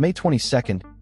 May 22,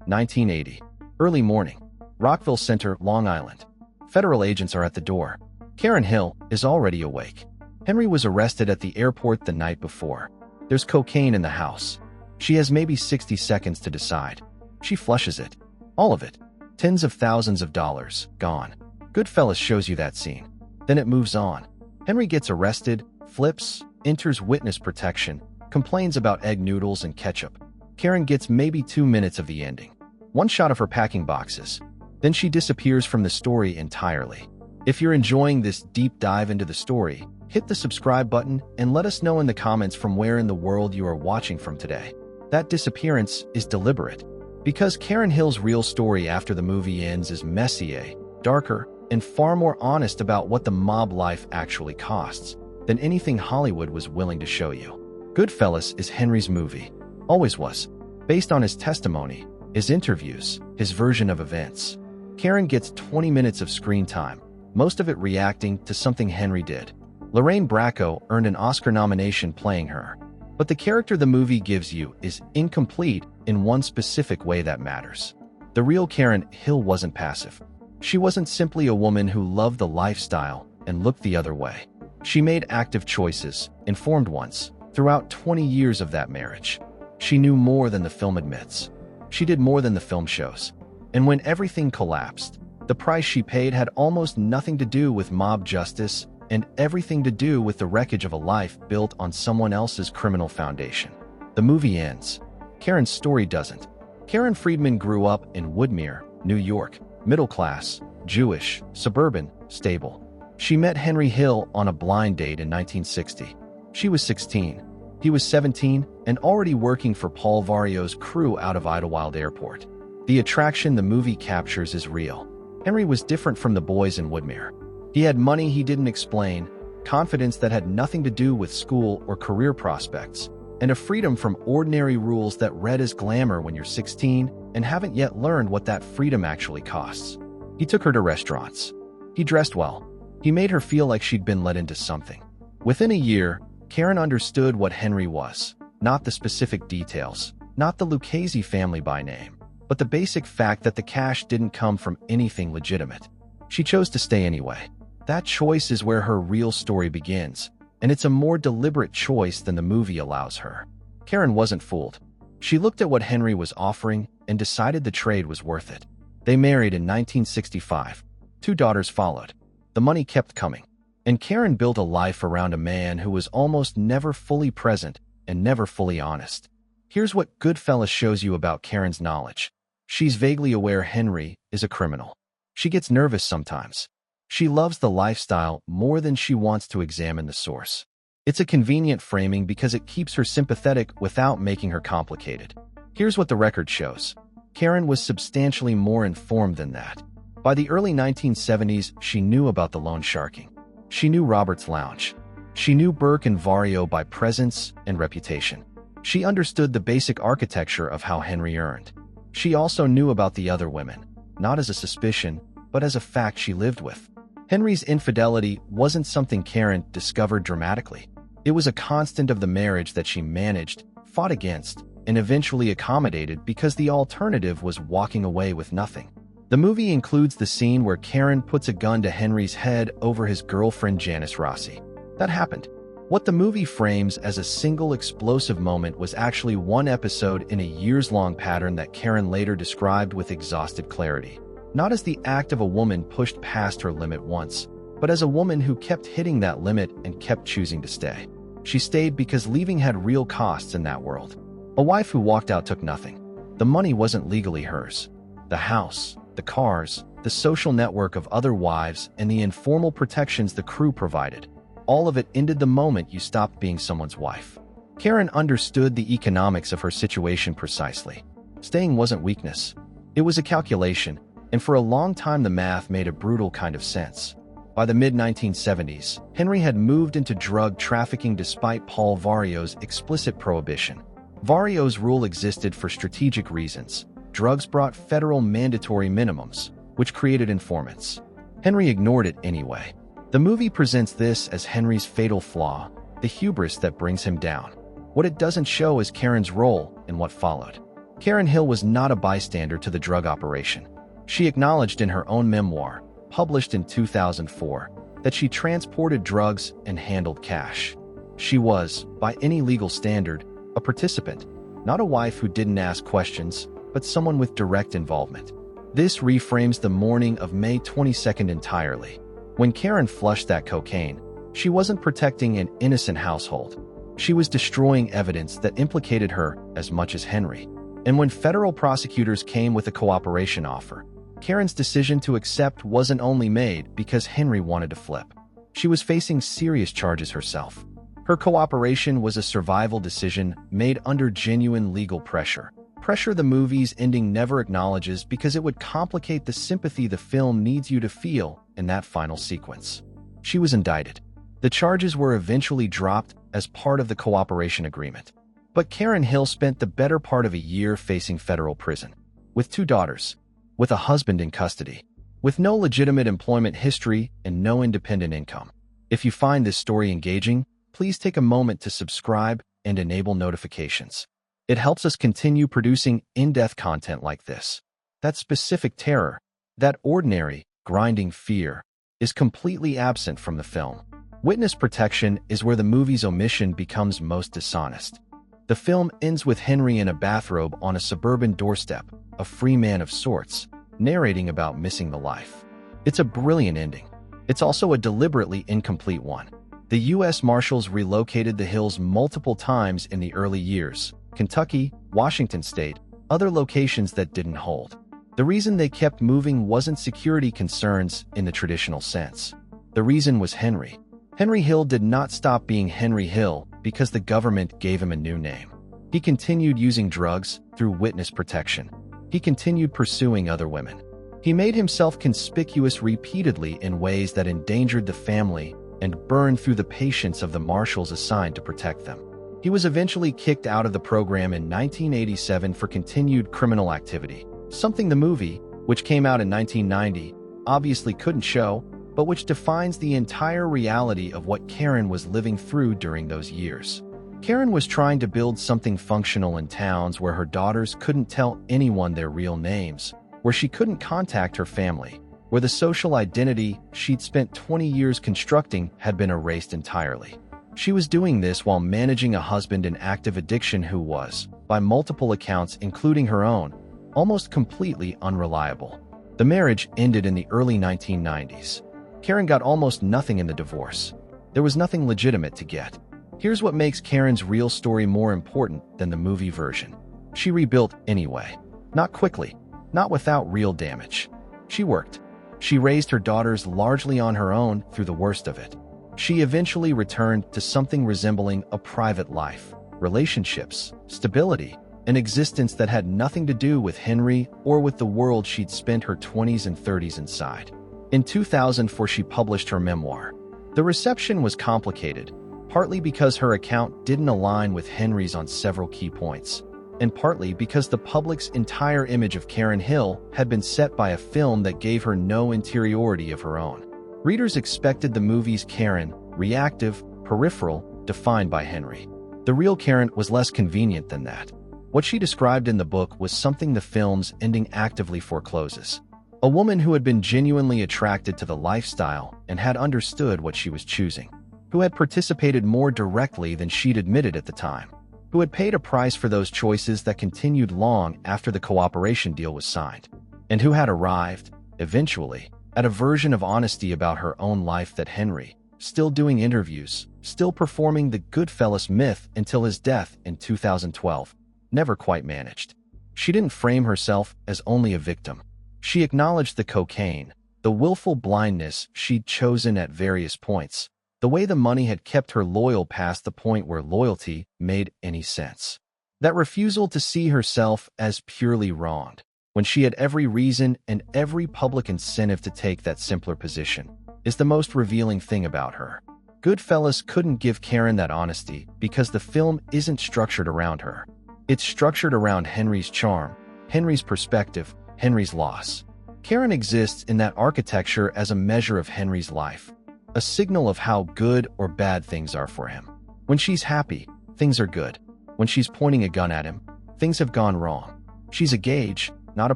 1980. Early morning. Rockville Center, Long Island. Federal agents are at the door. Karen Hill is already awake. Henry was arrested at the airport the night before. There's cocaine in the house. She has maybe 60 seconds to decide. She flushes it. All of it. Tens of thousands of dollars, gone. Goodfellas shows you that scene. Then it moves on. Henry gets arrested, flips, enters witness protection, complains about egg noodles and ketchup. Karen gets maybe 2 minutes of the ending. One shot of her packing boxes. Then she disappears from the story entirely. If you're enjoying this deep dive into the story, hit the subscribe button and let us know in the comments from where in the world you are watching from today. That disappearance is deliberate, because Karen Hill's real story after the movie ends is messier, darker, and far more honest about what the mob life actually costs than anything Hollywood was willing to show you. Goodfellas is Henry's movie. Always was. Based on his testimony, his interviews, his version of events. Karen gets 20 minutes of screen time, most of it reacting to something Henry did. Lorraine Bracco earned an Oscar nomination playing her, but the character the movie gives you is incomplete in one specific way that matters. The real Karen Hill wasn't passive. She wasn't simply a woman who loved the lifestyle and looked the other way. She made active choices, informed ones, throughout 20 years of that marriage. She knew more than the film admits. She did more than the film shows. And when everything collapsed, the price she paid had almost nothing to do with mob justice and everything to do with the wreckage of a life built on someone else's criminal foundation. The movie ends. Karen's story doesn't. Karen Friedman grew up in Woodmere, New York, middle class, Jewish, suburban, stable. She met Henry Hill on a blind date in 1960. She was 16. He was 17 and already working for Paul Vario's crew out of Idlewild Airport. The attraction the movie captures is real. Henry was different from the boys in Woodmere. He had money he didn't explain, confidence that had nothing to do with school or career prospects, and a freedom from ordinary rules that read as glamour when you're 16 and haven't yet learned what that freedom actually costs. He took her to restaurants. He dressed well. He made her feel like she'd been let into something. Within a year, Karen understood what Henry was, not the specific details, not the Lucchese family by name, but the basic fact that the cash didn't come from anything legitimate. She chose to stay anyway. That choice is where her real story begins, and it's a more deliberate choice than the movie allows her. Karen wasn't fooled. She looked at what Henry was offering and decided the trade was worth it. They married in 1965. 2 daughters followed. The money kept coming. And Karen built a life around a man who was almost never fully present and never fully honest. Here's what Goodfellas shows you about Karen's knowledge. She's vaguely aware Henry is a criminal. She gets nervous sometimes. She loves the lifestyle more than she wants to examine the source. It's a convenient framing because it keeps her sympathetic without making her complicated. Here's what the record shows. Karen was substantially more informed than that. By the early 1970s, she knew about the loan sharking. She knew Robert's Lounge. She knew Burke and Vario by presence and reputation. She understood the basic architecture of how Henry earned. She also knew about the other women, not as a suspicion, but as a fact she lived with. Henry's infidelity wasn't something Karen discovered dramatically. It was a constant of the marriage that she managed, fought against, and eventually accommodated because the alternative was walking away with nothing. The movie includes the scene where Karen puts a gun to Henry's head over his girlfriend Janice Rossi. That happened. What the movie frames as a single explosive moment was actually one episode in a years-long pattern that Karen later described with exhausted clarity. Not as the act of a woman pushed past her limit once, but as a woman who kept hitting that limit and kept choosing to stay. She stayed because leaving had real costs in that world. A wife who walked out took nothing. The money wasn't legally hers. The house, the cars, the social network of other wives, and the informal protections the crew provided. All of it ended the moment you stopped being someone's wife. Karen understood the economics of her situation precisely. Staying wasn't weakness. It was a calculation, and for a long time the math made a brutal kind of sense. By the mid-1970s, Henry had moved into drug trafficking despite Paul Vario's explicit prohibition. Vario's rule existed for strategic reasons. Drugs brought federal mandatory minimums, which created informants. Henry ignored it anyway. The movie presents this as Henry's fatal flaw, the hubris that brings him down. What it doesn't show is Karen's role in what followed. Karen Hill was not a bystander to the drug operation. She acknowledged in her own memoir, published in 2004, that she transported drugs and handled cash. She was, by any legal standard, a participant, not a wife who didn't ask questions, but someone with direct involvement. This reframes the morning of May 22nd entirely. When Karen flushed that cocaine, she wasn't protecting an innocent household. She was destroying evidence that implicated her as much as Henry. And when federal prosecutors came with a cooperation offer, Karen's decision to accept wasn't only made because Henry wanted to flip. She was facing serious charges herself. Her cooperation was a survival decision made under genuine legal pressure. Pressure the movie's ending never acknowledges because it would complicate the sympathy the film needs you to feel in that final sequence. She was indicted. The charges were eventually dropped as part of the cooperation agreement. But Karen Hill spent the better part of a year facing federal prison, with 2 daughters, with a husband in custody, with no legitimate employment history and no independent income. If you find this story engaging, please take a moment to subscribe and enable notifications. It helps us continue producing in-depth content like this. That specific terror, that ordinary, grinding fear, is completely absent from the film. Witness protection is where the movie's omission becomes most dishonest. The film ends with Henry in a bathrobe on a suburban doorstep, a free man of sorts, narrating about missing the life. It's a brilliant ending. It's also a deliberately incomplete one. The U.S. Marshals relocated the Hills multiple times in the early years: Kentucky, Washington State, other locations that didn't hold. The reason they kept moving wasn't security concerns in the traditional sense. The reason was Henry. Henry Hill did not stop being Henry Hill because the government gave him a new name. He continued using drugs through witness protection. He continued pursuing other women. He made himself conspicuous repeatedly in ways that endangered the family and burned through the patience of the marshals assigned to protect them. He was eventually kicked out of the program in 1987 for continued criminal activity, something the movie, which came out in 1990, obviously couldn't show, but which defines the entire reality of what Karen was living through during those years. Karen was trying to build something functional in towns where her daughters couldn't tell anyone their real names, where she couldn't contact her family, where the social identity she'd spent 20 years constructing had been erased entirely. She was doing this while managing a husband in active addiction who was, by multiple accounts including her own, almost completely unreliable. The marriage ended in the early 1990s. Karen got almost nothing in the divorce. There was nothing legitimate to get. Here's what makes Karen's real story more important than the movie version. She rebuilt anyway. Not quickly, not without real damage. She worked. She raised her daughters largely on her own through the worst of it. She eventually returned to something resembling a private life, relationships, stability, an existence that had nothing to do with Henry or with the world she'd spent her 20s and 30s inside. In 2004, she published her memoir. The reception was complicated, partly because her account didn't align with Henry's on several key points, and partly because the public's entire image of Karen Hill had been set by a film that gave her no interiority of her own. Readers expected the movie's Karen, reactive, peripheral, defined by Henry. The real Karen was less convenient than that. What she described in the book was something the film's ending actively forecloses. A woman who had been genuinely attracted to the lifestyle and had understood what she was choosing, who had participated more directly than she'd admitted at the time, who had paid a price for those choices that continued long after the cooperation deal was signed, and who had arrived, eventually, at a version of honesty about her own life that Henry, still doing interviews, still performing the Goodfellas myth until his death in 2012, never quite managed. She didn't frame herself as only a victim. She acknowledged the cocaine, the willful blindness she'd chosen at various points, the way the money had kept her loyal past the point where loyalty made any sense. That refusal to see herself as purely wronged, when she had every reason and every public incentive to take that simpler position, is the most revealing thing about her. Goodfellas couldn't give Karen that honesty because the film isn't structured around her. It's structured around Henry's charm, Henry's perspective, Henry's loss. Karen exists in that architecture as a measure of Henry's life, a signal of how good or bad things are for him. When she's happy, things are good. When she's pointing a gun at him, things have gone wrong. She's a gauge, not a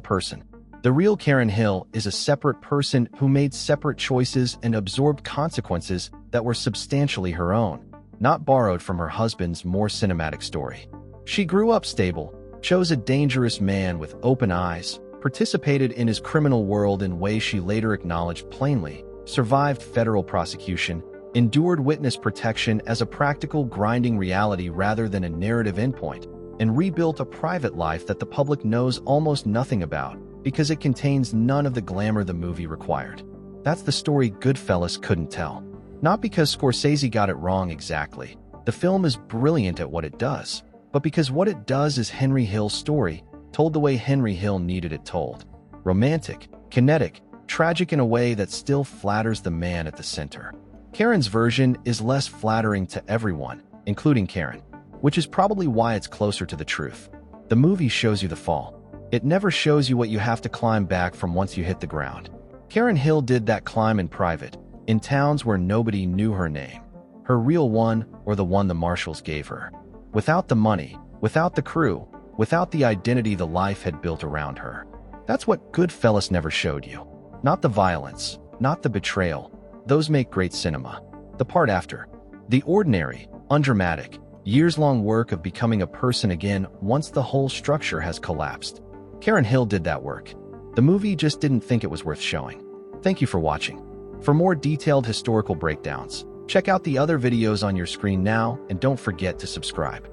person. The real Karen Hill is a separate person who made separate choices and absorbed consequences that were substantially her own, not borrowed from her husband's more cinematic story. She grew up stable, chose a dangerous man with open eyes, participated in his criminal world in ways she later acknowledged plainly, survived federal prosecution, endured witness protection as a practical grinding reality rather than a narrative endpoint, and rebuilt a private life that the public knows almost nothing about because it contains none of the glamour the movie required. That's the story Goodfellas couldn't tell. Not because Scorsese got it wrong exactly. The film is brilliant at what it does, but because what it does is Henry Hill's story, told the way Henry Hill needed it told. Romantic, kinetic, tragic in a way that still flatters the man at the center. Karen's version is less flattering to everyone, including Karen, which is probably why it's closer to the truth. The movie shows you the fall. It never shows you what you have to climb back from once you hit the ground. Karen Hill did that climb in private, in towns where nobody knew her name, her real one or the one the marshals gave her. Without the money, without the crew, without the identity the life had built around her. That's what Goodfellas never showed you. Not the violence, not the betrayal. Those make great cinema. The part after. The ordinary, undramatic, years-long work of becoming a person again once the whole structure has collapsed. Karen Hill did that work. The movie just didn't think it was worth showing. Thank you for watching. For more detailed historical breakdowns, check out the other videos on your screen now and don't forget to subscribe.